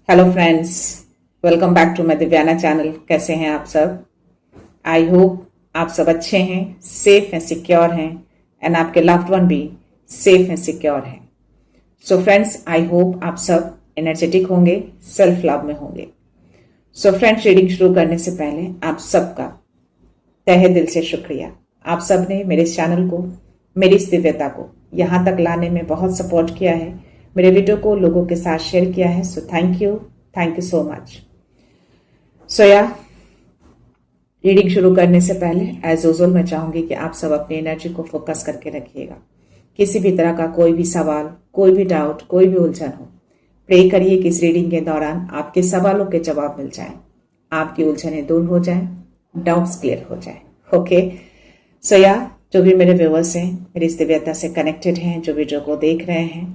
Hello friends, welcome back to my Divyana channel. कैसे हैं आप सब? आई होप आप सब अच्छे हैं, सेफ हैं, सिक्योर हैं एंड आपके लव्ड वन भी सेफ हैं, सिक्योर हैं। सो फ्रेंड्स, आई होप आप सब एनर्जेटिक होंगे, सेल्फ लव में होंगे। सो फ्रेंड्स, रीडिंग शुरू करने से पहले आप सबका तहे दिल से शुक्रिया। आप सब ने मेरे इस चैनल को, मेरी इस दिव्यता को यहाँ तक लाने में बहुत सपोर्ट किया है, मेरे वीडियो को लोगों के साथ शेयर किया है। So thank you so much. So yeah reading शुरू करने से पहले एज यूजुअल मैं चाहूंगी कि आप सब अपनी एनर्जी को फोकस करके रखिएगा। किसी भी तरह का कोई भी सवाल, कोई भी डाउट, कोई भी उलझन हो, प्रे करिए कि इस रीडिंग के दौरान आपके सवालों के जवाब मिल जाएं, आपकी उलझनें दूर हो जाएं, डाउट्स क्लियर हो जाएं। ओके, सो या जो भी मेरे व्यूअर्स हैं, मेरी इस दिव्यता से कनेक्टेड हैं, जो वीडियो को देख रहे हैं,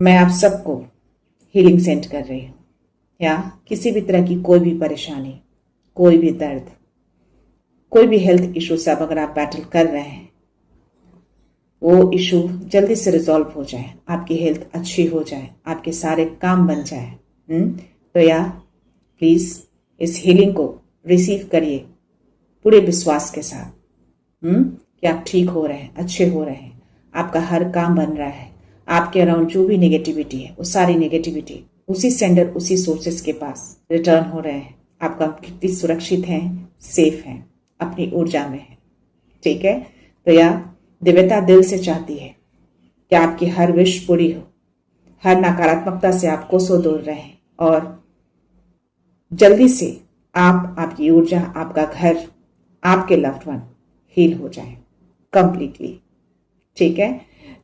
मैं आप सबको हीलिंग सेंड कर रही हूँ। या किसी भी तरह की कोई भी परेशानी, कोई भी दर्द, कोई भी हेल्थ इशू से अब अगर आप बैटल कर रहे हैं, वो इशू जल्दी से रिजॉल्व हो जाए, आपकी हेल्थ अच्छी हो जाए, आपके सारे काम बन जाए। तो या प्लीज इस हीलिंग को रिसीव करिए पूरे विश्वास के साथ कि आप ठीक हो रहे हैं, अच्छे हो रहे हैं, आपका हर काम बन रहा है, आपके अराउंड जो भी नेगेटिविटी है वो सारी नेगेटिविटी उसी सेंडर, उसी सोर्सेस के पास रिटर्न हो रहे हैं। आप कंप्लीटली सुरक्षित हैं, सेफ हैं, अपनी ऊर्जा में हैं। ठीक है, तो या दिव्यता दिल से चाहती है कि आपकी हर विश पूरी हो, हर नकारात्मकता से आप कोसों दूर रहें और जल्दी से आप, आपकी ऊर्जा, आपका घर, आपके लव्ड वन हील हो जाए कंप्लीटली। ठीक है,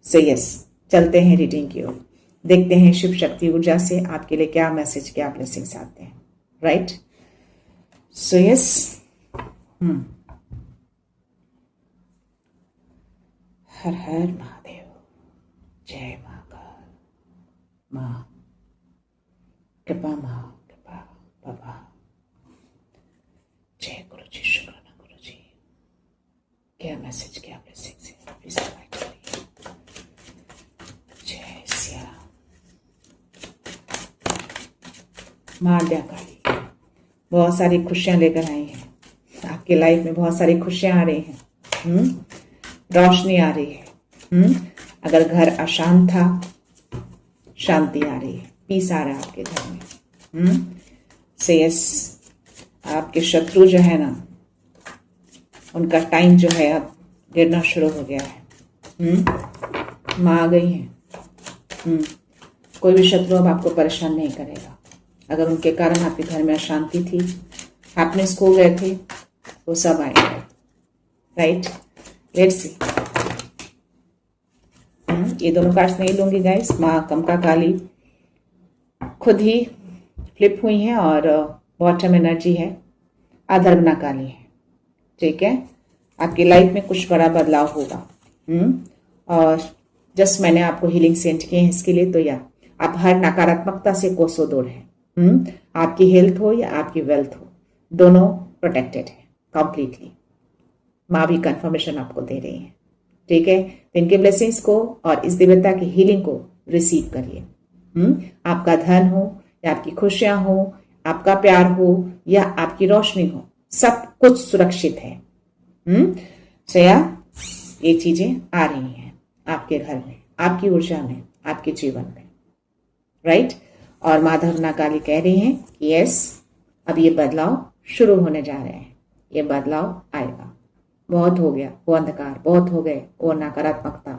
सो यस, चलते हैं रीडिंग की ओर, देखते हैं शिव शक्ति ऊर्जा से आपके लिए क्या मैसेज, क्या ब्लेसिंग्स आते हैं। राइट, सो यस, हर हर महादेव, जय महाकाल, माँ कृपा, माँ कृपा बाबा, जय गुरु जी, शुक्राना गुरु जी। क्या मैसेज, क्या ब्लेसिंग्स है, प्लीज प्रोवाइड करिए। जय सिया माँ आद्या काली, बहुत सारी खुशियां लेकर आई हैं आपकी लाइफ में, बहुत सारी खुशियां आ रही हैं, रोशनी आ रही है। अगर घर अशांत था, शांति आ रही है, पीस आ रहा है आपके घर में। से यस, आपके शत्रु जो है ना, उनका टाइम जो है अब गिरना शुरू हो गया है। माँ आ गई है। कोई भी शत्रु अब आपको परेशान नहीं करेगा। अगर उनके कारण आपके घर में अशांति थी, हैप्पीनेस खो गए थे, वो सब आएंगे। Right, let's see. ये दोनों कार्ड्स नहीं लूंगी गाइस। माँ कमका काली खुद ही फ्लिप हुई हैं और बॉटम एनर्जी है अधर्वना काली है। ठीक है, आपकी लाइफ में कुछ बड़ा बदलाव होगा। और जस्ट मैंने आपको हीलिंग सेंड किए हैं इसके लिए। तो या आप हर नकारात्मकता से कोसों दूर हैं। आपकी हेल्थ हो या आपकी वेल्थ हो, दोनों प्रोटेक्टेड है कंप्लीटली। माँ भी कंफर्मेशन आपको दे रही है। ठीक है, तो इनके ब्लेसिंग्स को और इस दिव्यता की हीलिंग को रिसीव करिए। आपका धन हो या आपकी खुशियां हो, आपका प्यार हो या आपकी रोशनी हो, सब कुछ सुरक्षित है। सया ये चीजें आ रही हैं आपके घर में, आपकी ऊर्जा में, आपके जीवन में। राइट, और माधवना काली कह रही हैं कि यस, अब ये बदलाव शुरू होने जा रहे हैं, ये बदलाव आएगा। बहुत हो गया वो अंधकार, बहुत हो गए वो नकारात्मकता,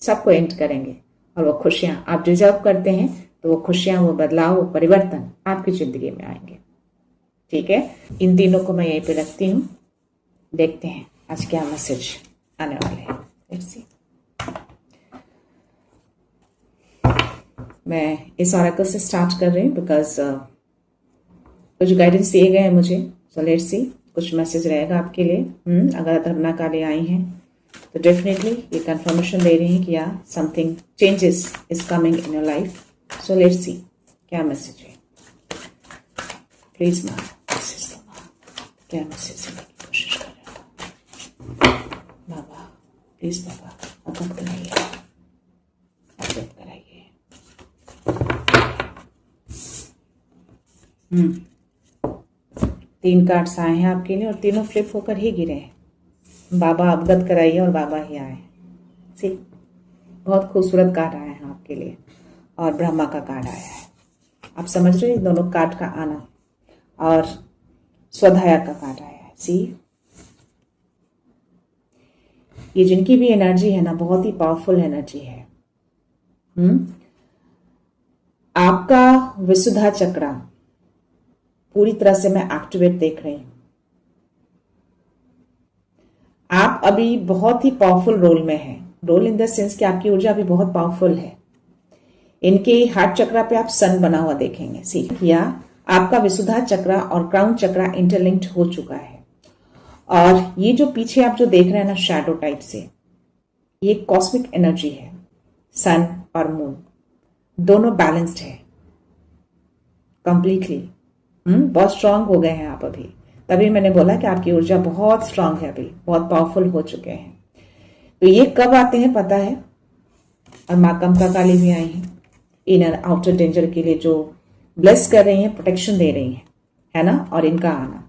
सबको एंड करेंगे और वो खुशियां आप डिजर्व करते हैं, तो वो खुशियां, वो बदलाव, वो परिवर्तन आपकी जिंदगी में आएंगे। ठीक है, इन तीनों को मैं यहीं पे रखती हूँ। देखते हैं आज क्या मैसेज आने वाले हैं। Let's see. मैं इस ऑरेकल से स्टार्ट कर रही हूँ बिकॉज कुछ गाइडेंस दिए गए हैं मुझे। सो लेट्स सी, कुछ मैसेज रहेगा आपके लिए। अगर अधर्वना काली आई हैं तो डेफिनेटली ये कंफर्मेशन दे रही हैं कि या something changes is coming in your life. So let's see क्या मैसेज है। प्लीज माँ मैसेज दो, माँ क्या मैसेज देने की कोशिश कर रहे हो बाबा। प्लीज बाबा अवगत कराइए, अवगत कराइए। 3 कार्ड्स आए हैं आपके लिए और तीनों फ्लिप होकर ही गिरे हैं। बाबा अवगत कराइए और बाबा ही आए। सी, बहुत खूबसूरत कार्ड आए हैं आपके लिए और ब्रह्मा का कार्ड आया है। आप समझ रहे हैं दोनों कार्ड का आना, और स्वधाया का कार्ड आया है। सी, ये जिनकी भी एनर्जी है ना, बहुत ही पावरफुल एनर्जी है। आपका विशुद्धा चक्रा पूरी तरह से मैं एक्टिवेट देख रही हूं। आप अभी बहुत ही पावरफुल रोल में हैं। रोल इन द सेंस कि आपकी ऊर्जा अभी बहुत पावरफुल है। इनके हार्ट चक्रा पे आप सन बना हुआ देखेंगे। सीख किया, आपका विशुद्धा चक्रा और क्राउन चक्रा इंटरलिंक्ड हो चुका है। और ये जो पीछे आप जो देख रहे हैं ना शैडो टाइप से, ये कॉस्मिक एनर्जी है। सन और मून दोनों बैलेंस्ड है कंप्लीटली। बहुत स्ट्रांग हो गए हैं आप अभी। तभी मैंने बोला कि आपकी ऊर्जा बहुत स्ट्रांग है, अभी बहुत पावरफुल हो चुके हैं। तो ये कब आते हैं पता है। और माँ कमका काली भी आई हैं इनर आउटर डेंजर के लिए, जो ब्लेस कर रही हैं, प्रोटेक्शन दे रही हैं, है ना। और इनका आना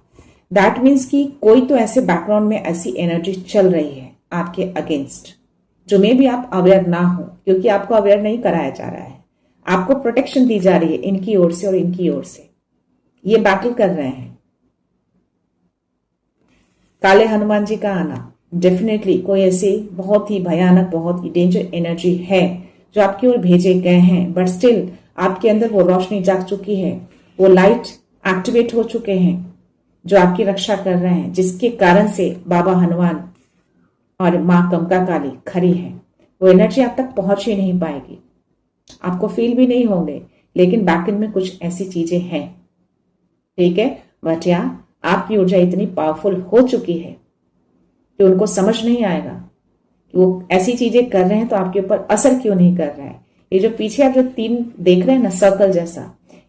दैट मीन्स कि कोई तो ऐसे बैकग्राउंड में ऐसी एनर्जी चल रही है आपके अगेंस्ट, जो में भी आप अवेयर ना हो, क्योंकि आपको अवेयर नहीं कराया जा रहा है। आपको प्रोटेक्शन दी जा रही है इनकी ओर से और इनकी ओर से। ये बैटल कर रहे हैं। काले हनुमान जी का आना डेफिनेटली कोई ऐसी बहुत ही भयानक, बहुत ही डेंजर एनर्जी है जो आपकी ओर भेजे गए हैं, बट स्टिल आपके अंदर वो रोशनी जाग चुकी है, वो लाइट एक्टिवेट हो चुके हैं जो आपकी रक्षा कर रहे हैं, जिसके कारण से बाबा हनुमान और माँ कमका काली खड़ी है। वो एनर्जी आप तक पहुंच ही नहीं पाएगी, आपको फील भी नहीं होंगे, लेकिन बैकएंड में कुछ ऐसी चीजें हैं। ठीक है, बट या आपकी ऊर्जा इतनी पावरफुल हो चुकी है कि उनको समझ नहीं आएगा कि वो ऐसी चीजें कर रहे हैं तो आपके ऊपर असर क्यों नहीं कर रहा है। ये जो पीछे आप जो 3 देख रहे हैं ना सर्कल जैसा,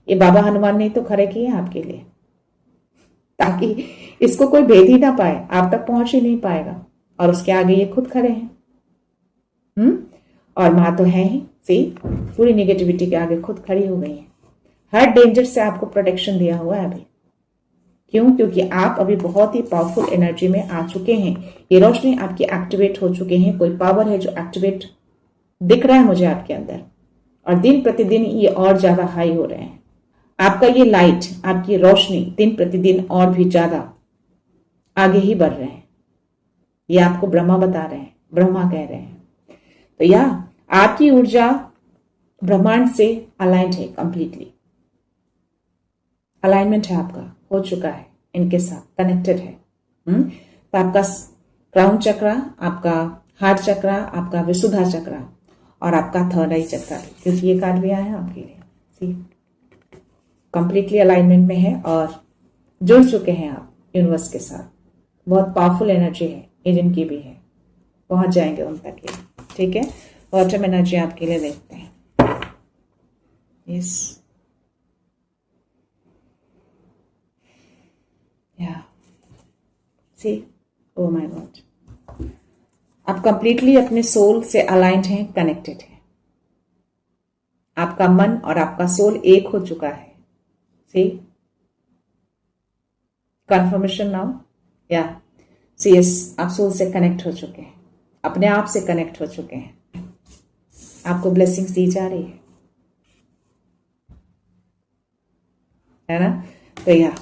ये बाबा हनुमान ने तो खड़े किए हैं आपके लिए, ताकि इसको कोई भेद ही ना पाए, आप तक पहुंच ही नहीं पाएगा। और उसके आगे ये खुद खड़े हैं। और माँ तो है ही, सी पूरी निगेटिविटी के आगे खुद खड़ी हो गई है। हर डेंजर से आपको प्रोटेक्शन दिया हुआ है अभी। क्यों? क्योंकि आप अभी बहुत ही पावरफुल एनर्जी में आ चुके हैं। ये रोशनी आपकी एक्टिवेट हो चुके हैं। कोई पावर है जो एक्टिवेट दिख रहा है मुझे आपके अंदर, और दिन प्रतिदिन ये और ज्यादा हाई हो रहे हैं। आपका ये लाइट, आपकी रोशनी दिन प्रतिदिन और भी ज्यादा आगे ही बढ़ रहे हैं। ये आपको ब्रह्मा बता रहे हैं, ब्रह्मा कह रहे हैं। तो या आपकी ऊर्जा ब्रह्मांड से अलाइंड है, कंप्लीटली अलाइनमेंट है आपका, हो चुका है, इनके साथ कनेक्टेड है। तो आपका क्राउन चक्रा, आपका हार्ट चक्रा, आपका विशुद्धा चक्रा और आपका थर्ड आई चक्रा, क्योंकि ये कार्ड भी आया है आपके लिए, सी कंप्लीटली अलाइनमेंट में है और जुड़ चुके हैं आप यूनिवर्स के साथ। बहुत पावरफुल एनर्जी है ये जिनकी भी है, पहुंच जाएंगे उन तक ये। ठीक है, बॉटम एनर्जी आपके लिए देखते हैं। यस, या सी, ओ माय गॉड, आप कंप्लीटली अपने सोल से अलाइंड हैं, कनेक्टेड हैं। आपका मन और आपका सोल एक हो चुका है। सी कंफर्मेशन नाउ, या सी यस, आप सोल से कनेक्ट हो चुके हैं, अपने आप से कनेक्ट हो चुके हैं। आपको ब्लेसिंग्स दी जा रही है ना। तो या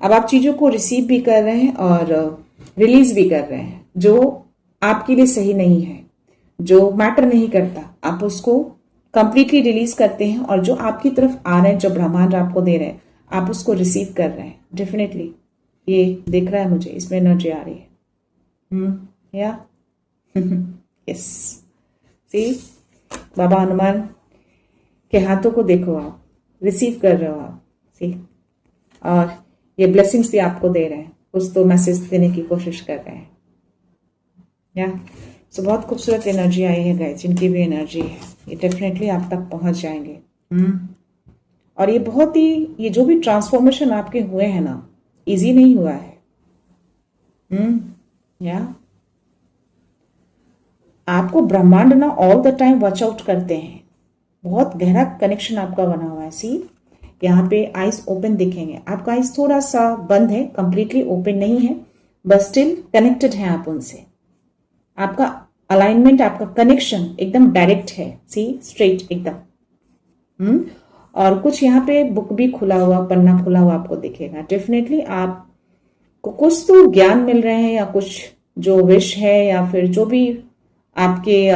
अब आप चीजों को रिसीव भी कर रहे हैं और रिलीज भी कर रहे हैं। जो आपके लिए सही नहीं है, जो मैटर नहीं करता, आप उसको कंप्लीटली रिलीज करते हैं, और जो आपकी तरफ आ रहे हैं, जो ब्रह्मांड आपको दे रहे हैं, आप उसको रिसीव कर रहे हैं। डेफिनेटली ये दिख रहा है मुझे, इसमें एनर्जी आ रही है। या यस, सी बाबा हनुमान के हाथों को देखो, आप रिसीव कर रहे हो आप, सी, और ये ब्लेसिंग्स भी आपको दे रहे हैं, कुछ तो मैसेज देने की कोशिश कर रहे हैं। या सो बहुत खूबसूरत एनर्जी आई है गाइस, जिनकी भी एनर्जी है ये डेफिनेटली आप तक पहुंच जाएंगे। और ये बहुत ही, ये जो भी ट्रांसफॉर्मेशन आपके हुए हैं ना, इजी नहीं हुआ है। या आपको ब्रह्मांड ना all the time watch out करते हैं, बहुत गहरा कनेक्शन आपका बना हुआ है। सी यहाँ पे आइज ओपन दिखेंगे, आपका आइज थोड़ा सा बंद है, कंप्लीटली ओपन नहीं है, बट स्टिल कनेक्टेड है आप उनसे। आपका अलाइनमेंट, आपका कनेक्शन एकदम डायरेक्ट है, सी स्ट्रेट एकदम। और कुछ यहाँ पे बुक भी खुला हुआ, पन्ना खुला हुआ आपको दिखेगा। डेफिनेटली आपको कुछ तो ज्ञान मिल रहे हैं, या कुछ जो विश है या फिर जो भी आपके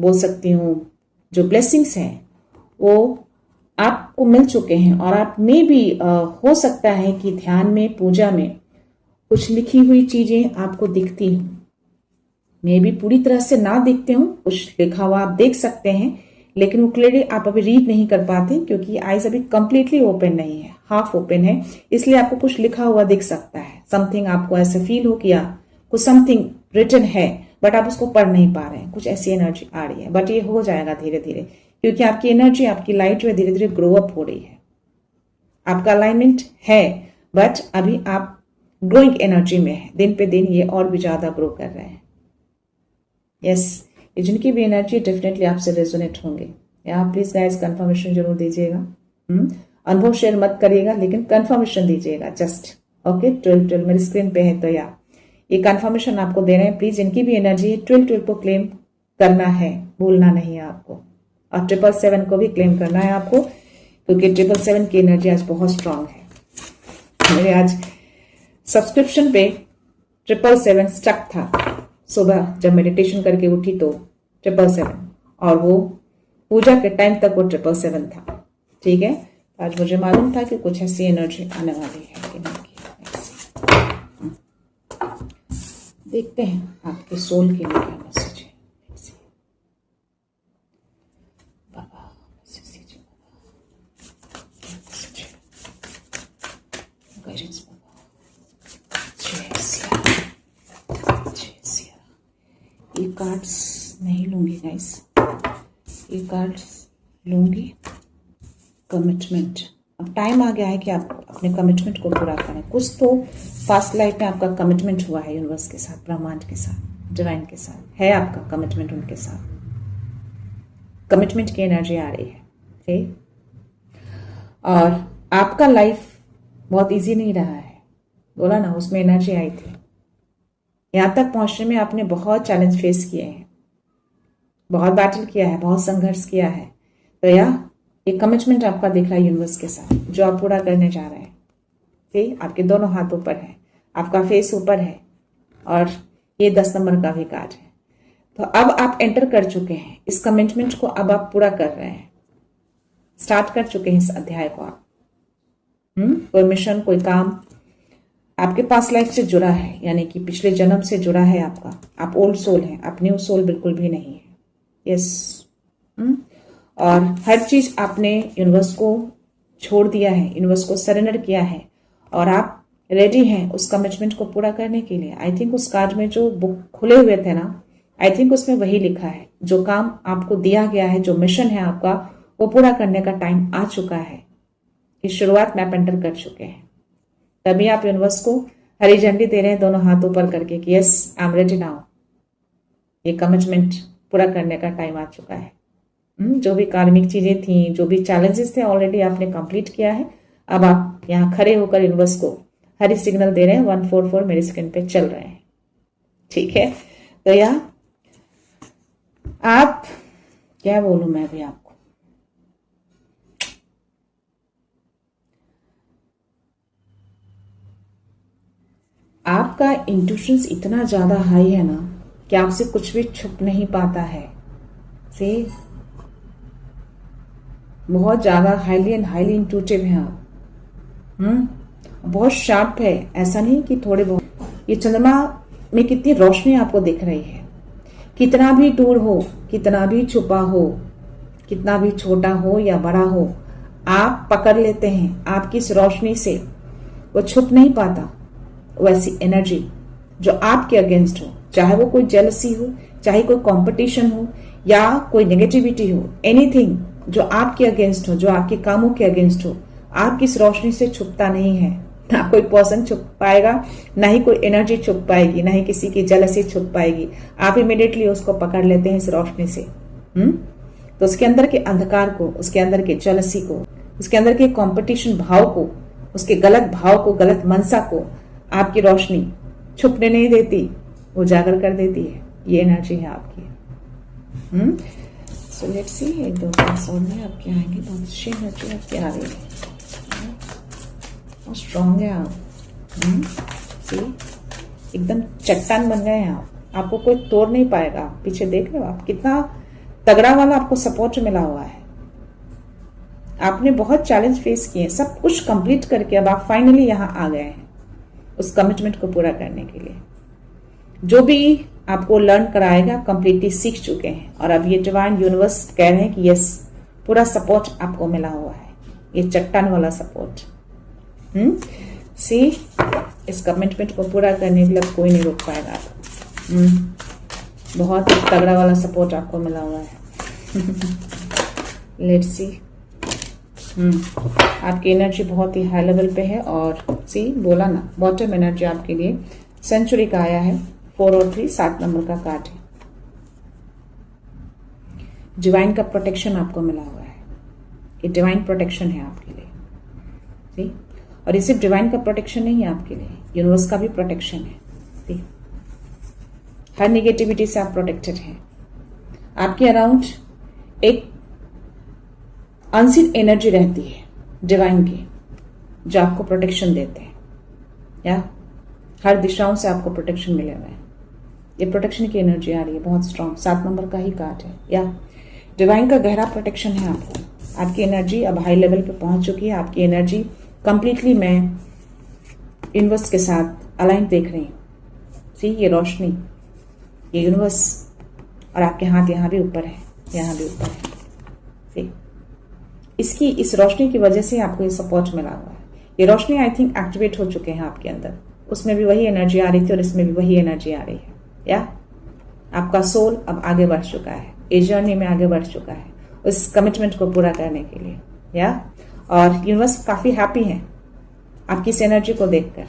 बोल सकती हूँ जो ब्लेसिंग्स हैं वो आपको मिल चुके हैं। और आप में भी हो सकता है कि ध्यान में, पूजा में कुछ लिखी हुई चीजें आपको दिखती हूँ। मे भी पूरी तरह से ना दिखते हूँ, कुछ लिखा हुआ आप देख सकते हैं, लेकिन वो क्लियरली आप अभी रीड नहीं कर पाते क्योंकि आईज अभी कंप्लीटली ओपन नहीं है, हाफ ओपन है, इसलिए आपको कुछ लिखा हुआ दिख सकता है। समथिंग आपको ऐसे फील हो किया, कुछ समथिंग रिटन है बट आप उसको पढ़ नहीं पा रहे हैं, कुछ ऐसी एनर्जी आ रही है। बट ये हो जाएगा धीरे धीरे, क्योंकि आपकी एनर्जी, आपकी लाइट जो है धीरे धीरे ग्रो अप हो रही है। आपका अलाइनमेंट है बट अभी आप ग्रोइंग एनर्जी में है, दिन पे दिन ये और भी ज्यादा ग्रो कर रहे हैं। यस, ये जिनकी भी एनर्जी डेफिनेटली आपसे रेजोनेट होंगे। या प्लीज गाइस कंफर्मेशन जरूर दीजिएगा। अनुभव शेयर मत करिएगा, लेकिन कंफर्मेशन दीजिएगा जस्ट। ओके, 12 मेरी स्क्रीन पे है, तो या ये कंफर्मेशन आपको दे रहे हैं। प्लीज जिनकी भी एनर्जी है 12 को क्लेम करना है, भूलना नहीं है आपको। और 777 को भी क्लेम करना है आपको, क्योंकि 777 की एनर्जी आज बहुत स्ट्रांग है। मेरे आज सब्सक्रिप्शन पे 777 स्टक था। सुबह जब मेडिटेशन करके उठी तो 777, और वो पूजा के टाइम तक वो 777 था। ठीक है, आज मुझे मालूम था कि कुछ ऐसी एनर्जी आने वाली है कि नहीं। देखते हैं आपके सोल के लिए क्या मैसेज है। बाबा मैसेज दीजिए, बाबा गाइडेंस, बाबा जय सिया, जय सिया। ये कार्ड्स नहीं लूंगी गाइस, ये कार्ड्स लूंगी कमिटमेंट। अब टाइम आ गया है कि आप अपने कमिटमेंट को पूरा करें। कुछ तो पास्ट लाइफ में आपका कमिटमेंट हुआ है यूनिवर्स के साथ, ब्रह्मांड के साथ, डिवाइन के साथ है आपका कमिटमेंट। उनके साथ कमिटमेंट की एनर्जी आ रही है, ठीक। और आपका लाइफ बहुत इजी नहीं रहा है, बोला ना, उसमें एनर्जी आई थी। यहां तक पहुंचने में आपने बहुत चैलेंज फेस किए हैं, बहुत बैटल किया है, बहुत संघर्ष किया है। तो ये कमिटमेंट आपका दिख रहा है यूनिवर्स के साथ, जो आप पूरा करने जा रहे हैं। ठीक, आपके दोनों हाथ ऊपर है, आपका फेस ऊपर है, और ये 10 नंबर का भी कार्ड है। तो अब आप एंटर कर चुके हैं इस कमिटमेंट को, अब आप पूरा कर रहे हैं, स्टार्ट कर चुके हैं इस अध्याय को आप। कोई मिशन, कोई काम आपके पास लाइफ से जुड़ा है, यानी कि पिछले जन्म से जुड़ा है आपका। आप ओल्ड सोल हैं, आप न्यू सोल बिल्कुल भी नहीं है। यस, और हर चीज आपने यूनिवर्स को छोड़ दिया है, यूनिवर्स को सरेंडर किया है, और आप रेडी हैं उस कमिटमेंट को पूरा करने के लिए। आई थिंक उस कार्ड में जो बुक खुले हुए थे ना, आई थिंक उसमें वही लिखा है, जो काम आपको दिया गया है, जो मिशन है आपका, वो पूरा करने का टाइम आ चुका है। कि शुरुआत में आप एंटर कर चुके हैं, तभी आप यूनिवर्स को हरी झंडी दे रहे हैं दोनों हाथ ऊपर करके कि yes I am ready now, ये कमिटमेंट पूरा करने का टाइम आ चुका है। जो भी कार्मिक चीजें थी, जो भी चैलेंजेस थे, ऑलरेडी आपने कंप्लीट किया है। अब आप यहाँ खड़े होकर यूनिवर्स को हरी सिग्नल दे रहे हैं, 144 मेरी स्क्रीन पे चल रहे हैं। ठीक है, तो यह आप क्या बोलूं मैं भी आपको, आपका इंट्यूशंस इतना ज्यादा हाई है ना कि आपसे कुछ भी छुप नहीं पाता है। से बहुत ज्यादा हाईली एंड हाईली इंट्यूटिव हैं आप। बहुत शार्प है, ऐसा नहीं कि थोड़े बहुत। ये चंद्रमा में कितनी रोशनी आपको दिख रही है, कितना भी दूर हो, कितना भी छुपा हो, कितना भी छोटा हो या बड़ा हो, आप पकड़ लेते हैं। आपकी इस रोशनी से वो छुप नहीं पाता। वैसी एनर्जी जो आपके अगेंस्ट हो, चाहे वो कोई जेलसी हो, चाहे कोई कंपटीशन हो, या कोई नेगेटिविटी हो, एनीथिंग जो आपके अगेंस्ट हो, जो आपके कामों के अगेंस्ट हो, आपकी इस रोशनी से छुपता नहीं है। ना कोई पर्सन छुप पाएगा, ना ही कोई एनर्जी छुप पाएगी, ना ही किसी की जेलसी छुप पाएगी। आप इमीडिएटली उसको पकड़ लेते हैं इस रोशनी से। तो उसके अंदर के अंधकार को, उसके अंदर के जेलसी को, उसके अंदर के कंपटीशन भाव को, उसके गलत भाव को, गलत मनसा को आपकी रोशनी छुपने नहीं देती, उजागर कर देती है। ये एनर्जी है आपकी। सो लेट्स सी, एक दो एपिसोड में आपके आएंगे, बहुत अच्छी एनर्जी आपकी आ रही है, बहुत स्ट्रांग है आप। सी, एकदम चट्टान बन गए हैं आप, आपको कोई तोड़ नहीं पाएगा। पीछे देख रहे हो आप, कितना तगड़ा वाला आपको सपोर्ट मिला हुआ है। आपने बहुत चैलेंज फेस किए, सब कुछ कंप्लीट करके अब आप फाइनली यहां आ गए हैं उस कमिटमेंट को पूरा करने के लिए। जो भी आपको लर्न कराएगा कंप्लीटली सीख चुके हैं, और अब ये डिवाइन यूनिवर्स कह रहे हैं कि यस, पूरा सपोर्ट आपको मिला हुआ है, ये चट्टान वाला सपोर्ट। सी, इस कमिटमेंट को पूरा करने के लिए कोई नहीं रोक पाएगा आपको। बहुत ही तगड़ा वाला सपोर्ट आपको मिला हुआ है। लेट्स सी, आपकी एनर्जी बहुत ही हाई लेवल पे है। और सी, बोला ना, बॉटम एनर्जी आपके लिए सेंचुरी का आया है, 4 और 3, 7 नंबर का कार्ड है। डिवाइन का प्रोटेक्शन आपको मिला हुआ है, ये डिवाइन प्रोटेक्शन है आपके लिए। सी, और ये सिर्फ डिवाइन का प्रोटेक्शन नहीं है आपके लिए, यूनिवर्स का भी प्रोटेक्शन है। सी, हर नेगेटिविटी से आप प्रोटेक्टेड हैं। आपके अराउंड एक अनसीन एनर्जी रहती है डिवाइन की, जो आपको प्रोटेक्शन देते हैं, या हर दिशाओं से आपको प्रोटेक्शन मिले हुए हैं। ये प्रोटेक्शन की एनर्जी आ रही है, बहुत स्ट्रांग, 7 नंबर का ही कार्ड है। या डिवाइन का गहरा प्रोटेक्शन है आपको। आपकी एनर्जी अब हाई लेवल पे पहुंच चुकी है। आपकी एनर्जी कंप्लीटली मैं यूनिवर्स के साथ अलाइन देख रही हूँ। सी, ये रोशनी, ये यूनिवर्स, और आपके हाथ यहाँ भी ऊपर है, यहाँ भी ऊपर है। सी, इसकी, इस रोशनी की वजह से आपको ये सपोर्ट मिला हुआ है। ये रोशनी आई थिंक एक्टिवेट हो चुके हैं आपके अंदर, उसमें भी वही एनर्जी आ रही थी और इसमें भी वही एनर्जी आ रही है। या आपका सोल अब आगे बढ़ चुका है, इस जर्नी में आगे बढ़ चुका है उस कमिटमेंट को पूरा करने के लिए। या और यूनिवर्स काफी हैप्पी है आपकी इस एनर्जी को देखकर,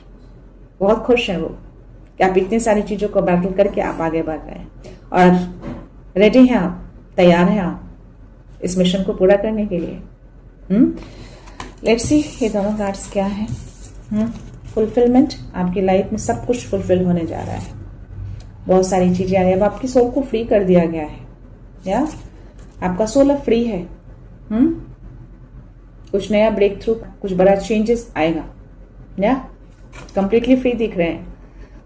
बहुत खुश है वो कि आप इतनी सारी चीजों को बैटल करके आप आगे बढ़ रहे हैं और रेडी हैं आप, तैयार हैं आप इस मिशन को पूरा करने के लिए। लेट्स सी, ये दोनों कार्ड्स क्या है। फुलफिलमेंट, आपकी लाइफ में सब कुछ फुलफिल होने जा रहा है, बहुत सारी चीजें आ रही है। अब आपकी सोल को फ्री कर दिया गया है, या आपका सोल अब फ्री है। कुछ नया ब्रेक थ्रू, कुछ बड़ा चेंजेस आएगा, या कंप्लीटली फ्री दिख रहे हैं।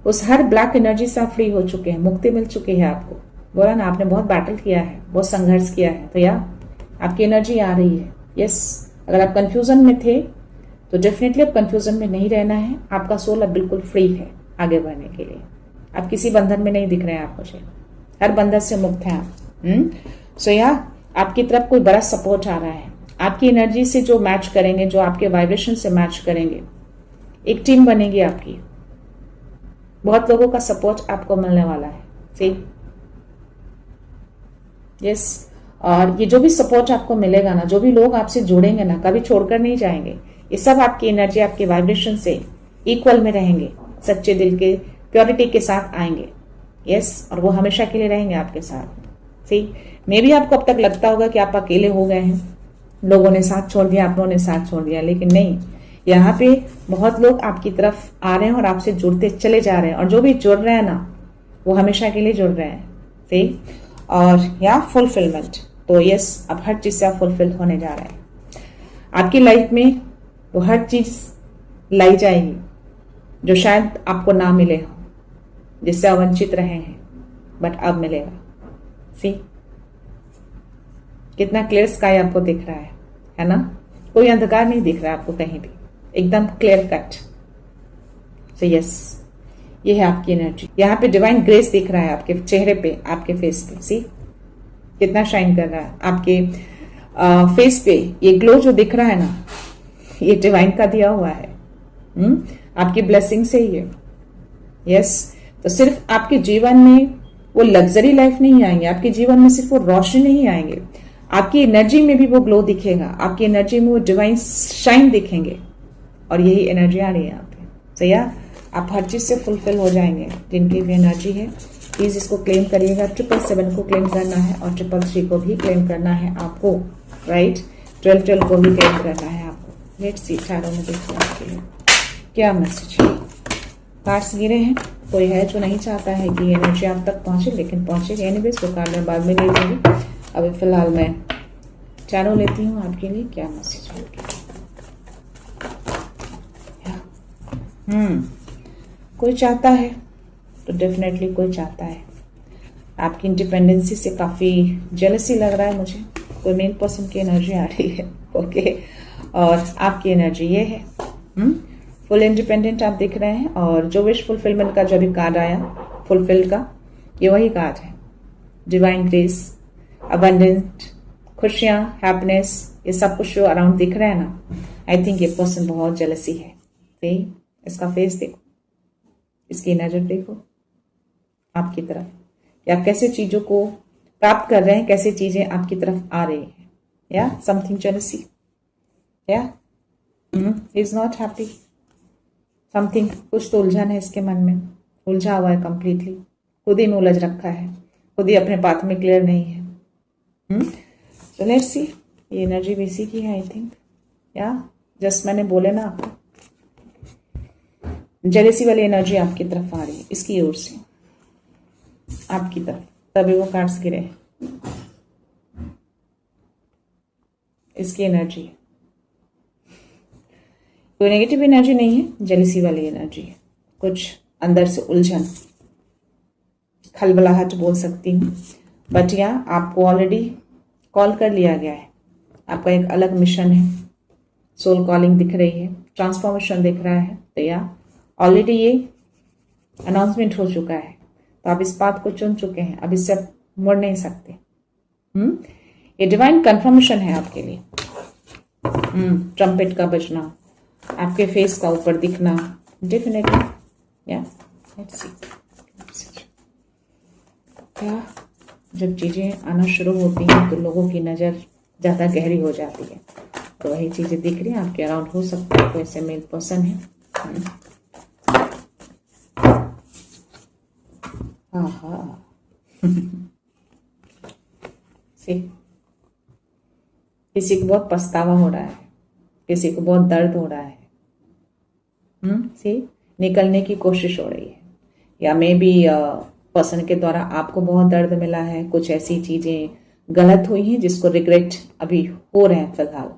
उस हर ब्लैक एनर्जी से आप फ्री हो चुके हैं, मुक्ति मिल चुकी है आपको। बोला ना, आपने बहुत बैटल किया है, बहुत संघर्ष किया है, तो या आपकी एनर्जी आ रही है। यस, अगर आप कंफ्यूजन में थे तो डेफिनेटली अब कंफ्यूजन में नहीं रहना है। आपका सोल अब बिल्कुल फ्री है आगे बढ़ने के लिए। आप किसी बंधन में नहीं दिख रहे हैं, आप मुझे हर बंधन से मुक्त हैं आप। सो या आपकी तरफ कोई बड़ा सपोर्ट आ रहा है। आपकी एनर्जी से जो मैच करेंगे, जो आपके वाइब्रेशन से मैच करेंगे, एक टीम बनेगी आपकी। बहुत लोगों का सपोर्ट आपको मिलने वाला है। सी, यस, और ये जो भी सपोर्ट आपको मिलेगा ना, जो भी लोग आपसे जुड़ेंगे ना, कभी छोड़कर नहीं जाएंगे। ये सब आपकी एनर्जी, आपके वाइब्रेशन से इक्वल में रहेंगे, सच्चे दिल के प्योरिटी के साथ आएंगे। यस, और वो हमेशा के लिए रहेंगे आपके साथ। सी, मे भी आपको अब तक लगता होगा कि आप अकेले हो गए हैं, लोगों ने साथ छोड़ दिया, आप लोगों ने साथ छोड़ दिया, लेकिन नहीं, यहाँ पे बहुत लोग आपकी तरफ आ रहे हैं और आपसे जुड़ते चले जा रहे हैं। और जो भी जुड़ रहे हैं ना, वो हमेशा के लिए जुड़ रहे हैं। सी, और या फुलफिलमेंट, तो यस, अब हर चीज से आप फुलफिल होने जा रहे हैं। आपकी लाइफ में वो हर चीज लाई जाएगी जो शायद आपको ना मिले हो, जिससे आप वंचित रहे हैं, बट अब मिलेगा। सी, कितना क्लियर स्काई आपको दिख रहा है ना? कोई अंधकार नहीं दिख रहा है आपको कहीं भी, एकदम क्लियर कट। सो यस, ये है आपकी एनर्जी। यहाँ पे डिवाइन ग्रेस दिख रहा है आपके चेहरे पे, आपके फेस पे। सी, कितना शाइन कर रहा है आपके फेस पे। ये ग्लो जो दिख रहा है ना, ये डिवाइन का दिया हुआ है। आपकी ब्लेसिंग से ही है। यस, तो सिर्फ आपके जीवन में वो लग्जरी लाइफ नहीं आएंगे, आपके जीवन में सिर्फ वो रोशनी नहीं आएंगे, आपकी एनर्जी में भी वो ग्लो दिखेगा, आपकी एनर्जी में वो डिवाइन शाइन दिखेंगे। और यही एनर्जी आ रही है यहाँ पे। तो या आप हर चीज से फुलफिल हो जाएंगे, जिनकी भी एनर्जी है। प्लीज इसको क्लेम करिएगा। 777 को क्लेम करना है और 333 को भी क्लेम करना है आपको, राइट? 12 को भी कैरी करना है आपको। लेट्स सी टैरो में देखते हैं आपके लिए क्या मैसेज है। कार्ड्स गिरे हैं, कोई है जो नहीं चाहता है कि एनर्जी आप तक पहुंचे, लेकिन पहुंचेगी एनीवेज। वो कार्ड मैं बाद में ले लूंगी। अभी फिलहाल मैं टैरो लेती हूँ आपके लिए, क्या मैसेज है आपके लिए। कोई चाहता है तो डेफिनेटली कोई चाहता है। आपकी इंडिपेंडेंसी से काफी जेलसी लग रहा है मुझे। कोई मेन पर्सन की एनर्जी आ रही है, ओके। और आपकी एनर्जी ये है, फुल इंडिपेंडेंट आप दिख रहे हैं। और जो विश फुलफिलमेंट का जो भी कार्ड आया, फुलफिल का, ये वही कार्ड है। डिवाइन ग्रेस, अबंडेंट, खुशियां, हैप्पीनेस, ये सब कुछ जो अराउंड दिख रहा है ना, आई थिंक ये पर्सन बहुत जेलसी है। ठीक, इसका फेस देखो, इसकी नजर देखो आपकी तरफ, या कैसे चीजों को प्राप्त कर रहे हैं, कैसे चीजें आपकी तरफ आ रही हैं। या समथिंग जेलसी, या इज नॉट हैप्पी, समथिंग, कुछ तो उलझन है इसके मन में, उलझा हुआ है कंप्लीटली, खुद ही में उलझ रखा है, खुद ही अपने पाथ में क्लियर नहीं है। तो लेट्स सी, ये एनर्जी भी इसी की है आई थिंक। या जस्ट मैंने बोले ना आपको, जेलेसी वाली एनर्जी आपकी तरफ आ रही है, इसकी ओर से आपकी तरफ, तभी वो कार्ड्स गिरे हैं। इसकी एनर्जी है, कोई नेगेटिव एनर्जी नहीं है, जेलेसी वाली एनर्जी है। कुछ अंदर से उलझन, खलबलाहट बोल सकती हूँ, बट या आपको ऑलरेडी कॉल कर लिया गया है। आपका एक अलग मिशन है, सोल कॉलिंग दिख रही है, ट्रांसफॉर्मेशन दिख रहा है। तो या ऑलरेडी ये अनाउंसमेंट हो चुका है, तो आप इस बात को चुन चुके हैं, अब इससे आप मुड़ नहीं सकते। ये डिवाइन कंफर्मेशन है आपके लिए। ट्रम्पेट का बजना, आपके फेस का ऊपर दिखना, डेफिनेटली। या लेट्स सी क्या, जब चीजें आना शुरू होती हैं तो लोगों की नजर ज्यादा गहरी हो जाती है। तो वही चीजें दिख रही हैं आपके अराउंड। हो सकता है कोई ऐसे मेल पर्सन है। किसी को बहुत पछतावा हो रहा है, किसी को बहुत दर्द हो रहा है। निकलने की कोशिश हो रही है, या मे बी पर्सन के द्वारा आपको बहुत दर्द मिला है, कुछ ऐसी चीजें गलत हुई हैं जिसको रिग्रेट अभी हो रहे हैं फिलहाल।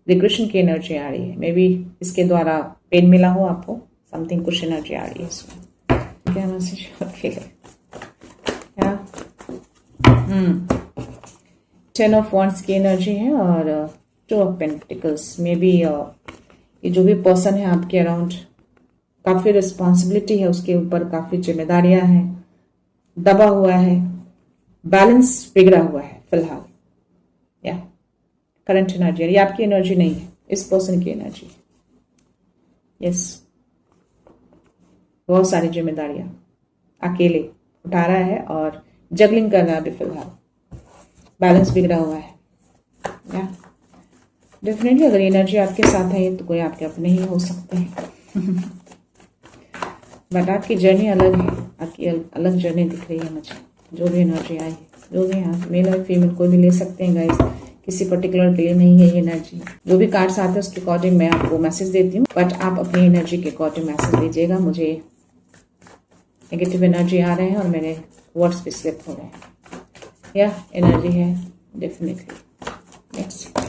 रिग्रेशन की एनर्जी आ रही है, मे बी इसके द्वारा पेन मिला हो आपको, समथिंग, कुछ एनर्जी आ रही है इसमें। क्या मैसेज ओके। 10 ऑफ वॉन्ड्स की एनर्जी है और 2 ऑफ पेंटिकल्स। मे बी ये जो भी पर्सन है आपके अराउंड, काफी रिस्पॉन्सिबिलिटी है उसके ऊपर, काफी जिम्मेदारियां हैं, दबा हुआ है, बैलेंस बिगड़ा हुआ है फिलहाल। या करंट एनर्जी, ये आपकी एनर्जी नहीं है, इस पर्सन की एनर्जी। यस, बहुत सारी जिम्मेदारियां अकेले उठा रहा है और जगलिंग कर रहा है अभी फिलहाल, बैलेंस बिगड़ा हुआ है। या डेफिनेटली अगर एनर्जी आपके साथ है तो कोई आपके अपने ही हो सकते हैं। बट आपकी जर्नी अलग है, आपकी अलग जर्नी दिख रही है मुझे। जो भी एनर्जी आई है, जो भी है, मेल और फीमेल कोई भी ले सकते हैं गाइस, किसी पर्टिकुलर के लिए नहीं है ये एनर्जी। जो भी कार्ड्स आते हैं उसके अकॉर्डिंग मैं आपको मैसेज देती हूँ, बट आप अपनी एनर्जी के अकॉर्डिंग मैसेज दीजिएगा। मुझे नेगेटिव एनर्जी आ रहे हैं और मेरे वर्ड्स भी स्लिप हो रहे हैं। या एनर्जी है डेफिनेटली। नेक्स्ट,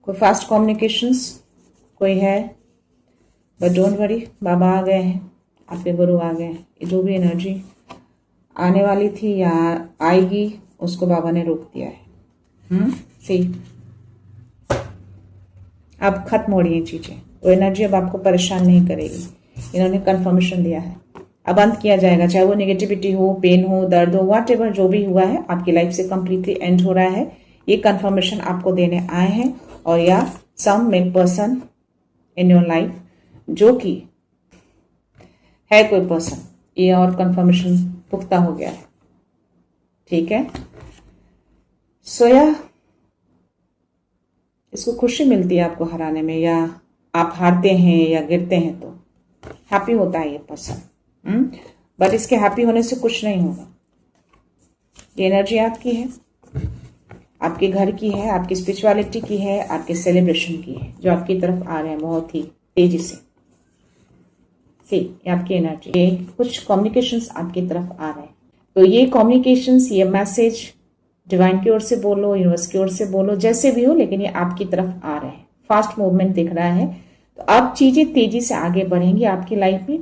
कोई फास्ट कम्युनिकेशंस कोई है, बट डोंट वरी, बाबा आ गए हैं, आपके गुरु आ गए हैं। ये जो भी एनर्जी आने वाली थी या आएगी, उसको बाबा ने रोक दिया है। सी, अब खत्म हो रही है चीजें, वो एनर्जी अब आपको परेशान नहीं करेगी। इन्होंने कंफर्मेशन दिया है, अब अंत किया जाएगा, चाहे वो नेगेटिविटी हो, पेन हो, दर्द हो, व्हाट एवर जो भी हुआ है आपकी लाइफ से कंप्लीटली एंड हो रहा है। ये कंफर्मेशन आपको देने आए हैं। और या some main person in your life जो कि है कोई पर्सन, ये और कंफर्मेशन पुख्ता हो गया है। ठीक है, सो या इसको खुशी मिलती है आपको हराने में, या आप हारते हैं या गिरते हैं तो हैप्पी होता है ये पर्सन। बट इसके हैप्पी होने से कुछ नहीं होगा। ये एनर्जी आपकी है, आपके घर की है, आपकी स्पिरिचुअलिटी की है, आपके सेलिब्रेशन की है, जो आपकी तरफ आ रहे हैं बहुत ही तेजी से। सी, ये आपकी एनर्जी, ये कुछ कम्युनिकेशंस आपकी तरफ आ रहे हैं। तो ये कम्युनिकेशंस, ये मैसेज डिवाइन की ओर से बोलो, यूनिवर्स की ओर से बोलो, जैसे भी हो, लेकिन ये आपकी तरफ आ रहे हैं। फास्ट मूवमेंट दिख रहा है। तो अब चीजें तेजी से आगे बढ़ेंगी आपकी लाइफ में।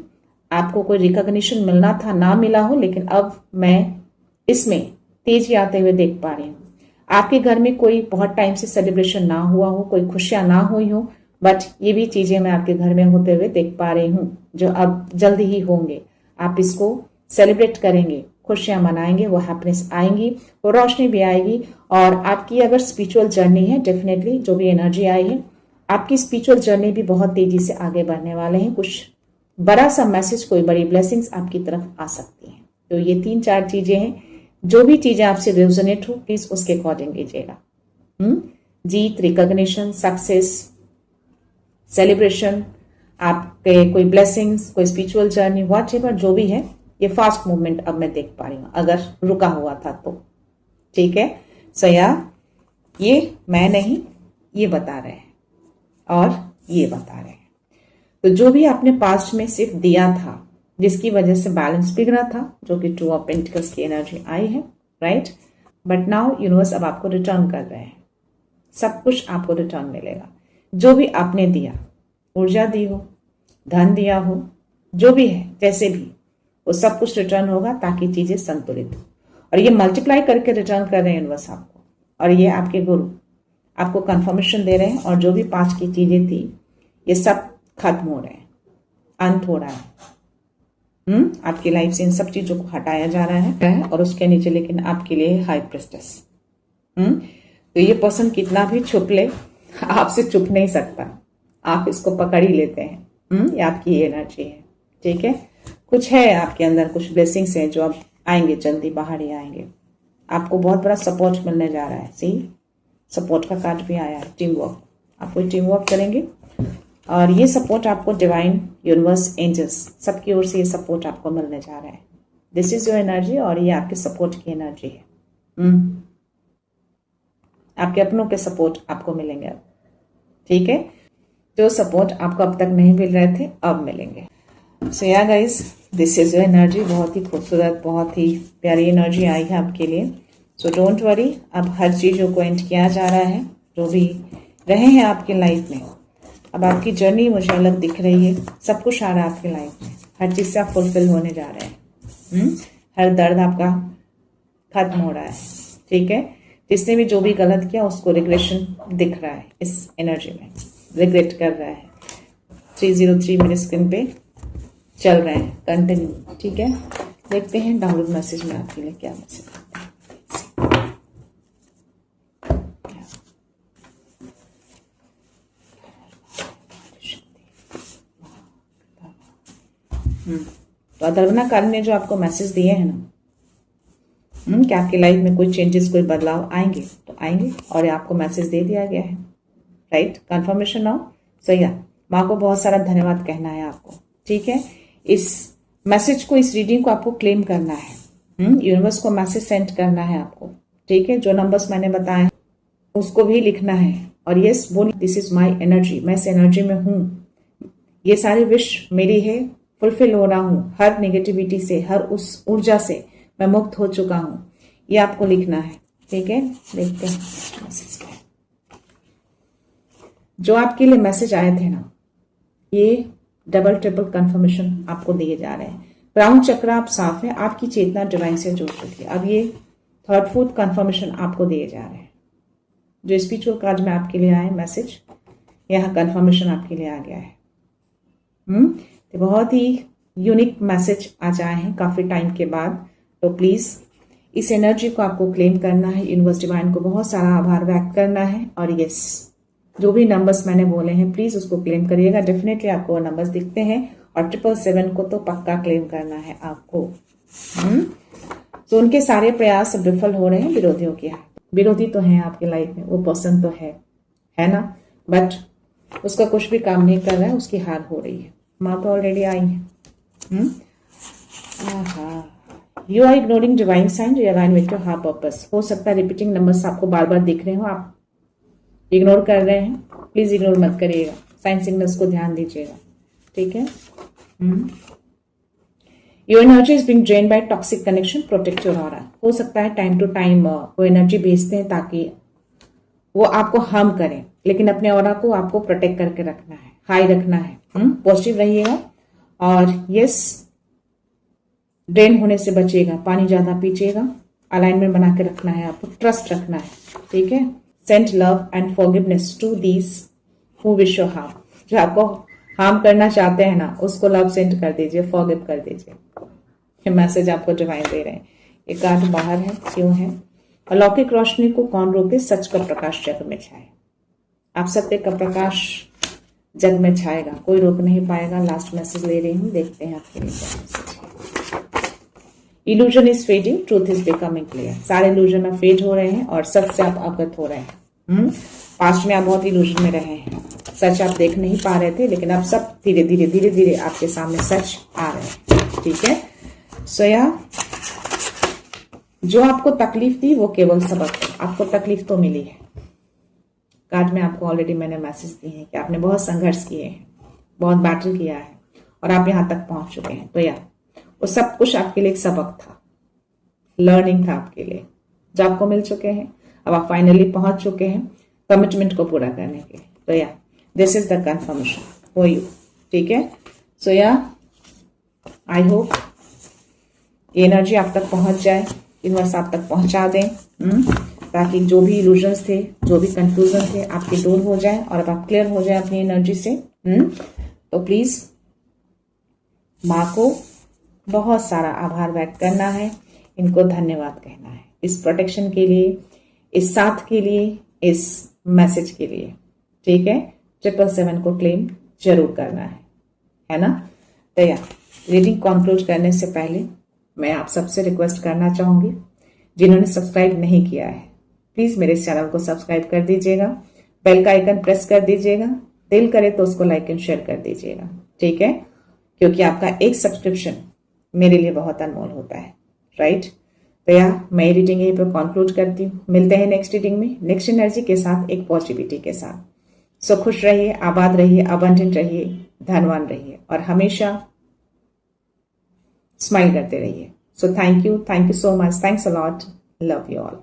आपको कोई रिकॉग्निशन मिलना था, ना मिला हो, लेकिन अब मैं इसमें तेजी आते हुए देख पा रही हूँ। आपके घर में कोई बहुत टाइम से सेलिब्रेशन ना हुआ हो, कोई खुशियां ना हुई हो, बट ये भी चीजें मैं आपके घर में होते हुए देख पा रही हूँ, जो अब जल्द ही होंगे। आप इसको सेलिब्रेट करेंगे, खुशियां मनाएंगे, वो हैप्पीनेस आएंगी, वो रोशनी भी आएगी। और आपकी अगर स्पिरिचुअल जर्नी है, डेफिनेटली जो भी एनर्जी आई है, आपकी स्पिरिचुअल जर्नी भी बहुत तेजी से आगे बढ़ने वाले हैं। कुछ बड़ा सा मैसेज, कोई बड़ी ब्लेसिंग्स आपकी तरफ आ सकती हैं। तो ये 3-4 चीजें हैं। जो भी चीजें आपसे रेजोनेट हो, प्लीज उसके अकॉर्डिंग कीजिएगा। जीत, रिकॉग्निशन, सक्सेस, सेलिब्रेशन, आपके कोई ब्लेसिंग्स, कोई स्पिरिचुअल जर्नी, व्हाटएवर जो भी है, ये फास्ट मूवमेंट अब मैं देख पा रही हूं, अगर रुका हुआ था तो। ठीक है, सया, ये मैं नहीं, ये बता रहे हैं और ये बता रहे हैं। तो जो भी आपने पास्ट में सिर्फ दिया था, जिसकी वजह से बैलेंस बिगड़ा था, जो कि 2 ऑफ पेंटिकल्स की एनर्जी आई है, राइट। बट नाउ यूनिवर्स अब आपको रिटर्न कर रहे हैं। सब कुछ आपको रिटर्न मिलेगा। जो भी आपने दिया, ऊर्जा दी हो, धन दिया हो, जो भी है, जैसे भी, वो सब कुछ रिटर्न होगा, ताकि चीजें संतुलित हो। और ये मल्टीप्लाई करके रिटर्न कर रहे हैं यूनिवर्स आपको। और ये आपके गुरु आपको कंफर्मेशन दे रहे हैं। और जो भी 5 की चीजें थी, ये सब खत्म हो रहे हैं, अंत हो रहा है। आपकी लाइफ से इन सब चीजों को हटाया जा रहा है। और उसके नीचे लेकिन आपके लिए हाई प्रेस्टेस। तो ये पर्सन कितना भी छुप ले, आपसे छुप नहीं सकता। आप इसको पकड़ ही लेते हैं। ये आपकी एनर्जी है। ठीक है, कुछ है आपके अंदर, कुछ ब्लेसिंग्स हैं जो अब आएंगे, जल्दी बाहर ही आएंगे। आपको बहुत बड़ा सपोर्ट मिलने जा रहा है। सी, सपोर्ट का कार्ड भी आया है, टीम वर्क। आप कोई टीम वर्क करेंगे और ये सपोर्ट आपको डिवाइन, यूनिवर्स, एंजल्स, सबकी ओर से ये सपोर्ट आपको मिलने जा रहा है। दिस इज योर एनर्जी और ये आपके सपोर्ट की एनर्जी है। आपके अपनों के सपोर्ट आपको मिलेंगे अब। ठीक है, जो सपोर्ट आपको अब तक नहीं मिल रहे थे, अब मिलेंगे। सो या guys, this is your energy. बहुत ही खूबसूरत, बहुत ही प्यारी एनर्जी आई है आपके लिए। सो डोंट वरी, अब हर चीजों को एंड किया जा रहा है। जो भी रहे हैं आपकी लाइफ में, अब आपकी जर्नी मुझे अलग दिख रही है। सब कुछ आ रहा है आपकी लाइफ में, हर चीज से आप फुलफिल होने जा रहे हैं। हर दर्द आपका खत्म हो रहा है। ठीक है, जिसने भी जो भी गलत किया, उसको रिग्रेशन दिख रहा है इस एनर्जी में, रिग्रेट कर रहा है। 303 मेरे स्क्रीन पे चल रहे हैं, कंटिन्यू। ठीक है, देखते हैं डाउनलोड मैसेज में आपके लिए क्या मैसेज आता है। तो अधर्वना काल ने जो आपको मैसेज दिए हैं ना, कि आपकी लाइफ में कोई चेंजेस, कोई बदलाव आएंगे, तो आएंगे। और आपको मैसेज दे दिया गया है, राइट। Confirmation now. सही है, माँ को बहुत सारा धन्यवाद कहना है आपको। ठीक है, इस मैसेज को, इस रीडिंग को आपको क्लेम करना है। यूनिवर्स को मैसेज सेंड करना है आपको। ठीक है, जो नंबर्स मैंने बताए उसको भी लिखना है। और यस बोली, दिस इज माई एनर्जी, मैं इस एनर्जी में हूं, ये सारी विश मेरी है, फुलफिल हो रहा हूं। हर नेगेटिविटी से, हर उस ऊर्जा से मैं मुक्त हो चुका हूं। ये आपको लिखना है। ठीक है, देखते हैं मैसेज क्या है। जो आपके लिए मैसेज आए थे ना, ये डबल ट्रिपल कंफर्मेशन आपको दिए जा रहे हैं। क्राउन चक्र आप साफ है, आपकी चेतना डिवाइन से जुड़ चुकी है। अब ये 3rd 4th कंफर्मेशन आपको दिए जा रहे हैं। जो स्पिरिचुअल कार्ड में आपके लिए आए मैसेज, यहाँ कंफर्मेशन आपके लिए आ गया है। तो बहुत ही यूनिक मैसेज आज आए हैं काफी टाइम के बाद। तो प्लीज इस एनर्जी को आपको क्लेम करना है। यूनिवर्स डिवाइन को बहुत सारा आभार व्यक्त करना है। और यस, जो भी नंबर्स मैंने बोले हैं, प्लीज उसको क्लेम करिएगा। डेफिनेटली आपको वो नंबर्स दिखते हैं। और 777 को तो पक्का क्लेम करना है आपको। तो उनके सारे प्रयास विफल हो रहे हैं विरोधियों के। विरोधी तो हैं आपकी लाइफ में, वो पर्सन तो है ना, बट उसका कुछ भी काम नहीं कर रहा है, उसकी हार हो रही है। माँ तो ऑलरेडी आई है। You are ignoring divine sign align with your higher purpose. हो सकता है रिपीटिंग नंबर्स आपको बार बार दिख रहे हो, आप इग्नोर कर रहे हैं, प्लीज इग्नोर मत करिएगा, साइन सिग्नल्स को ध्यान दीजिएगा, ठीक है। Your energy is being drain by toxic connection, protect your aura. हो सकता है टाइम टू टाइम वो एनर्जी भेजते हैं ताकि वो आपको हार्म करें, लेकिन अपने ऑरा को आपको प्रोटेक्ट करके रखना है, हाई रखना है, पॉजिटिव रहिएगा। और यस, ड्रेन होने से बचिएगा, पानी ज्यादा पीजिएगा, अलाइनमेंट बना के रखना है, आपको ट्रस्ट रखना है, ठीक है। Send love and forgiveness to these who wish you harm. जो आपको हार्म करना चाहते हैं ना, उसको लव सेंड कर दीजिए, फॉरगिव कर दीजिए। ये मैसेज आपको डिवाइन दे रहे हैं। एक कार्ड बाहर है, क्यों है? अलौकिक रोशनी को कौन रोके, सच का प्रकाश जग में छाए। आप सत्य का प्रकाश जग में छाएगा, कोई रोक नहीं पाएगा। लास्ट मैसेज ले रही हूं, देखते हैं आपके लिए क्या मैसेज है। Illusion is fading, truth is becoming clear. सारे इल्यूजन अब फेड हो रहे हैं और सच से आप अवगत हो रहे हैं। पास्ट में आप बहुत इल्यूजन में रहे हैं, सच आप देख नहीं पा रहे थे, लेकिन अब सब धीरे धीरे धीरे धीरे आपके सामने सच आ रहे हैं, ठीक है। सो या जो आपको तकलीफ दी वो केवल सबक है, आपको तकलीफ तो मिली है। कार्ड में आपको ऑलरेडी मैंने मैसेज दिए हैं कि आपने बहुत संघर्ष किए हैं, बहुत बैटल किया है और आप यहां तक पहुंच चुके हैं। तो या वो सब कुछ आपके लिए एक सबक था, लर्निंग था आपके लिए, जो आपको मिल चुके हैं। अब आप फाइनली पहुंच चुके हैं कमिटमेंट को पूरा करने के। तो या this is the confirmation for you, ठीक है। सो या आई होप ये एनर्जी आप तक पहुंच जाए, यूनिवर्स आप तक पहुंचा दें, ताकि जो भी इल्यूजन्स थे, जो भी कंफ्यूजन थे, आपके दूर हो जाए और अब आप क्लियर हो जाए अपनी एनर्जी से। तो प्लीज माँ को बहुत सारा आभार व्यक्त करना है, इनको धन्यवाद कहना है इस प्रोटेक्शन के लिए, इस साथ के लिए, इस मैसेज के लिए, ठीक है। 777 को क्लेम जरूर करना है ना। तो या रीडिंग कंक्लूड करने से पहले मैं आप सबसे रिक्वेस्ट करना चाहूंगी, जिन्होंने सब्सक्राइब नहीं किया है प्लीज मेरे इस चैनल को सब्सक्राइब कर दीजिएगा, बेल का आइकन प्रेस कर दीजिएगा, दिल करे तो उसको लाइक एंड शेयर कर दीजिएगा, ठीक है। क्योंकि आपका एक सब्सक्रिप्शन मेरे लिए बहुत अनमोल होता है, राइट। तो या मैं रीडिंग यहीं पर कंक्लूड करती हूँ। मिलते हैं नेक्स्ट रीडिंग में, नेक्स्ट एनर्जी के साथ, एक पॉजिटिविटी के साथ। सो खुश रहिए, आबाद रहिए, अबंडेंट रहिए, धनवान रहिए और हमेशा स्माइल करते रहिए। सो thank you so much, thanks a lot, love you all.